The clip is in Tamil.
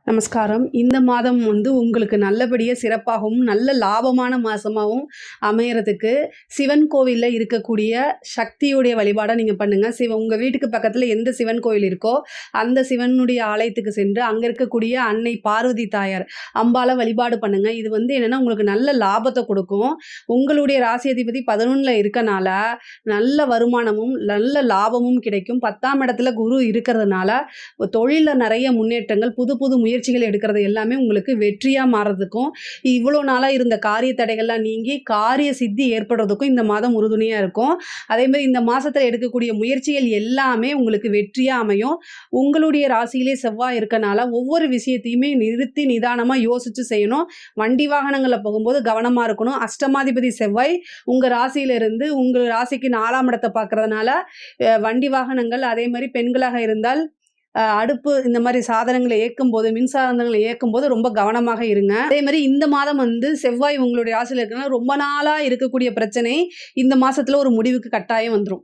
நமஸ்காரம். இந்த மாதம் உங்களுக்கு நல்லபடியா சிறப்பாகவும், நல்ல லாபமான மாசமாவும் அமையறதுக்கு, சிவன் கோவில்ல இருக்கக்கூடிய சக்தியுடைய வழிபாட நீங்க பண்ணுங்க. உங்க வீட்டுக்கு பக்கத்துல எந்த சிவன் கோயில் இருக்கோ, அந்த சிவனுடைய ஆலயத்துக்கு சென்று, அங்க இருக்கக்கூடிய அன்னை பார்வதி தாயார், அம்பாள வழிபாடு பண்ணுங்க. இது என்னன்னா, உங்களுக்கு நல்ல லாபத்த குடுக்கும். உங்களுடைய ராசி அதிபதி 11ல இருக்கனால, நல்ல வருமானமும், நல்ல லாபமும் கிடைக்கும். 10ஆம் இடத்துல குரு இருக்கிறதுனால, தொழில்ல நெறைய முன்னேற்றங்கள், புது புது முயற்சிகள் எடுக்கிறது எல்லாமே உங்களுக்கு வெற்றியா மாறதுக்கும், இவ்வளோ நாளா இருந்த காரிய தடைகள்லாம் நீங்கி காரிய சித்தி ஏற்படுறதுக்கும் இந்த மாதம் உறுதுணையா இருக்கும். அதே மாதிரி இந்த மாசத்துல எடுக்கக்கூடிய முயற்சிகள் எல்லாமே உங்களுக்கு வெற்றியா அமையும். உங்களுடைய ராசியிலே செவ்வாய் இருக்கனால ஒவ்வொரு விஷயத்தையுமே நிறுத்தி நிதானமா யோசிச்சு செய்யணும். வண்டி வாகனங்கள்ல போகும்போது கவனமா இருக்கணும். அஷ்டமாதிபதி செவ்வாய் உங்க ராசியில இருந்து உங்க ராசிக்கு 4ஆம் இடத்தை பார்க்கறதுனால வண்டி வாகனங்கள், அதே மாதிரி பெண்களாக இருந்தால் அடுப்பு இந்த மாதிரி சாதனங்களை இயக்கும்போது, மின்சாதனங்களை இயக்கும்போது ரொம்ப கவனமாக இருங்க. அதே மாதிரி இந்த மாதம் செவ்வாய் உங்களுடைய ராசியில இருக்கனால ரொம்ப நாளா இருக்கக்கூடிய பிரச்சனை இந்த மாசத்துல ஒரு முடிவுக்கு கட்டாயம் வந்துரும்.